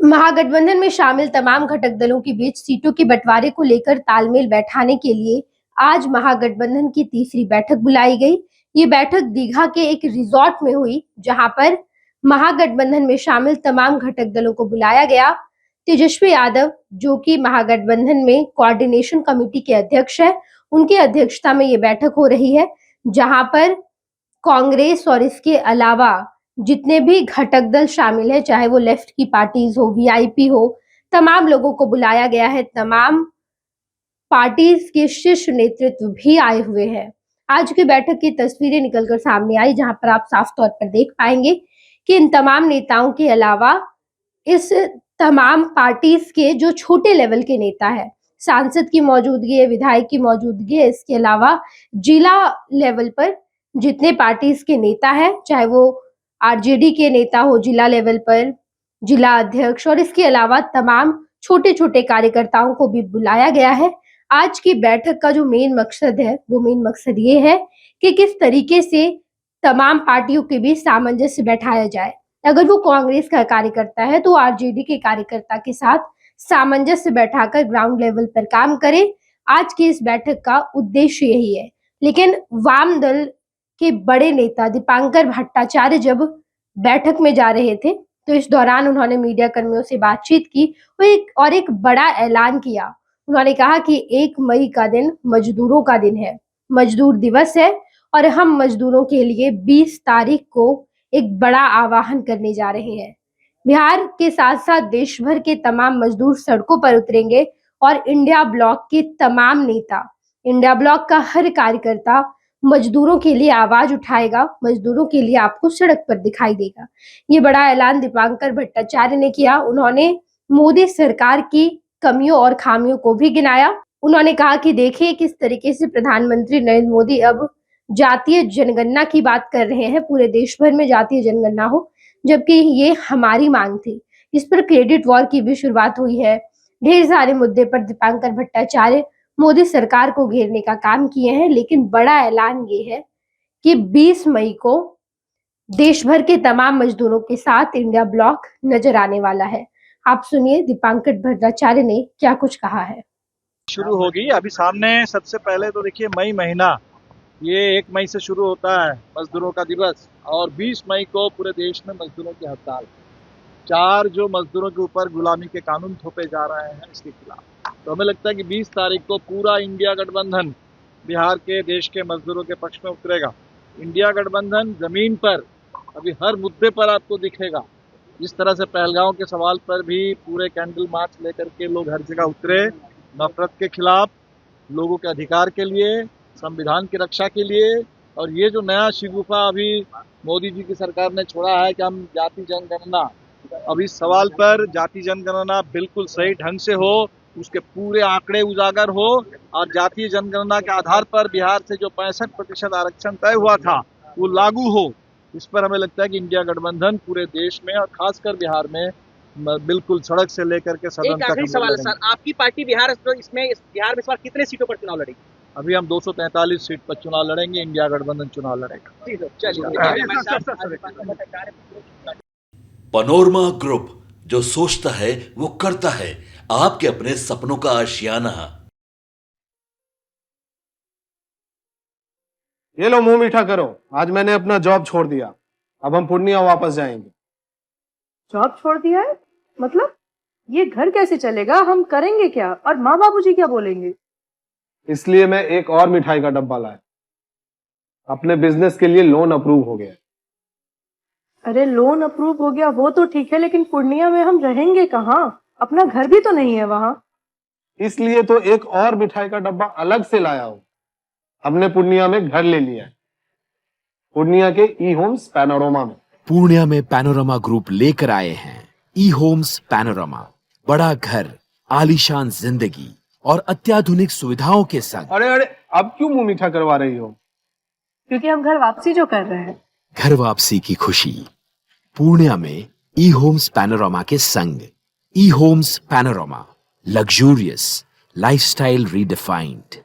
महागठबंधन में शामिल तमाम घटक दलों के बीच सीटों के बंटवारे को लेकर तालमेल बैठाने के लिए आज महागठबंधन की तीसरी बैठक बुलाई गई। ये बैठक दीघा के एक रिजॉर्ट में हुई, जहां पर महागठबंधन में शामिल तमाम घटक दलों को बुलाया गया। तेजस्वी यादव, जो कि महागठबंधन में कोऑर्डिनेशन कमेटी के अध्यक्ष है, उनकी अध्यक्षता में ये बैठक हो रही है, जहां पर कांग्रेस और इसके अलावा जितने भी घटक दल शामिल है, चाहे वो लेफ्ट की पार्टीज हो, वीआईपी हो, तमाम लोगों को बुलाया गया है। तमाम पार्टीज के शीर्ष नेतृत्व भी आए हुए हैं। आज की बैठक की तस्वीरें निकलकर सामने आई, जहां पर आप साफ तौर पर देख पाएंगे कि इन तमाम नेताओं के अलावा इस तमाम पार्टीज के जो छोटे लेवल के नेता है, सांसद की मौजूदगी है, विधायक की मौजूदगी है, इसके अलावा जिला लेवल पर जितने पार्टीज के नेता है, चाहे वो आरजेडी के नेता हो जिला लेवल पर, जिला अध्यक्ष, और इसके अलावा तमाम छोटे छोटे कार्यकर्ताओं को भी बुलाया गया है। आज की बैठक का जो मेन मकसद है, वो मेन मकसद ये है कि किस तरीके से तमाम पार्टियों के बीच सामंजस्य बैठाया जाए। अगर वो कांग्रेस का कार्यकर्ता है तो आरजेडी के कार्यकर्ता के साथ सामंजस्य बैठाकर ग्राउंड लेवल पर काम करे। आज की इस बैठक का उद्देश्य यही है। लेकिन वाम दल के बड़े नेता दीपांकर भट्टाचार्य जब बैठक में जा रहे थे, तो इस दौरान उन्होंने मीडिया कर्मियों से बातचीत की और एक बड़ा ऐलान किया। उन्होंने कहा कि 1 मई का दिन मजदूरों का दिन है, मजदूर दिवस है, और हम मजदूरों के लिए 20 तारीख को एक बड़ा आह्वान करने जा रहे हैं। बिहार के साथ साथ देश भर के तमाम मजदूर सड़कों पर उतरेंगे और इंडिया ब्लॉक के तमाम नेता, इंडिया ब्लॉक का हर कार्यकर्ता मजदूरों के लिए आवाज उठाएगा, मजदूरों के लिए आपको सड़क पर दिखाई देगा। ये बड़ा ऐलान दीपांकर भट्टाचार्य ने किया। उन्होंने मोदी सरकार की कमियों और खामियों को भी गिनाया। उन्होंने कहा कि देखिए किस तरीके से प्रधानमंत्री नरेंद्र मोदी अब जातीय जनगणना की बात कर रहे हैं, पूरे देश भर में जातीय जनगणना हो, जबकि ये हमारी मांग थी। इस पर क्रेडिट वॉर की भी शुरुआत हुई है। ढेर सारे मुद्दे पर दीपांकर भट्टाचार्य मोदी सरकार को घेरने का काम किए हैं, लेकिन बड़ा ऐलान ये है कि 20 मई को देश भर के तमाम मजदूरों के साथ इंडिया ब्लॉक नजर आने वाला है। आप सुनिए दीपांकर भट्टाचार्य ने क्या कुछ कहा है। शुरू होगी अभी सामने। सबसे पहले तो देखिए, मई महीना ये 1 मई से शुरू होता है मजदूरों का दिवस, और 20 मई को पूरे देश में मजदूरों की हड़ताल। 4 जो मजदूरों के ऊपर गुलामी के कानून थोपे जा रहे हैं, इसके खिलाफ। तो हमें लगता है कि 20 तारीख को पूरा इंडिया गठबंधन बिहार के, देश के मजदूरों के पक्ष में उतरेगा। इंडिया गठबंधन जमीन पर अभी हर मुद्दे पर आपको दिखेगा। जिस तरह से पहलगांव के सवाल पर भी पूरे कैंडल मार्च लेकर के लोग हर जगह उतरे, नफरत के खिलाफ, लोगों के अधिकार के लिए, संविधान की रक्षा के लिए। और ये जो नया शिगुफा अभी मोदी जी की सरकार ने छोड़ा है कि हम जाति जनगणना, अब इस सवाल पर जाति जनगणना बिल्कुल सही ढंग से हो, उसके पूरे आंकड़े उजागर हो, और जातीय जनगणना के आधार पर बिहार से जो 65% आरक्षण तय हुआ था वो लागू हो। इस पर हमें लगता है कि इंडिया गठबंधन पूरे देश में और खासकर बिहार में बिल्कुल सड़क से लेकर के सदन तक। आखिरी सवाल है सर, आपकी पार्टी बिहार में इस बार कितने सीटों पर चुनाव लड़ेगी? अभी हम 243 सीट पर चुनाव लड़ेंगे, इंडिया गठबंधन चुनाव लड़ेगा। पनोरमा ग्रुप, जो सोचता है वो करता है, आपके अपने सपनों का आशियाना। ये लो मुंह मीठा करो, आज मैंने अपना जॉब छोड़ दिया, अब हम पूर्णिया वापस जाएंगे। जॉब छोड़ दिया है? मतलब ये घर कैसे चलेगा? हम करेंगे क्या? और माँ बाबूजी क्या बोलेंगे? इसलिए मैं एक और मिठाई का डब्बा लाया। अपने बिजनेस के लिए लोन अप्रूव हो गया। अरे लोन अप्रूव हो गया वो तो ठीक है, लेकिन पूर्णिया में हम रहेंगे कहाँ? अपना घर भी तो नहीं है वहाँ। इसलिए तो एक और मिठाई का डब्बा अलग से लाया हूँ। हमने पूर्णिया में घर ले लिया है, पूर्णिया के ई होम्स पैनोरमा में। पूर्णिया में पैनोरमा ग्रुप लेकर आए हैं ई होम्स पैनोरमा। बड़ा घर, आलीशान जिंदगी और अत्याधुनिक सुविधाओं के संग। अरे अब क्यों मुंह मीठा करवा रही हो? क्योंकि हम घर वापसी जो कर रहे हैं। घर वापसी की खुशी पूर्णिया में ई होम्स पैनोरमा के संग। ई Homes Panorama, luxurious lifestyle redefined.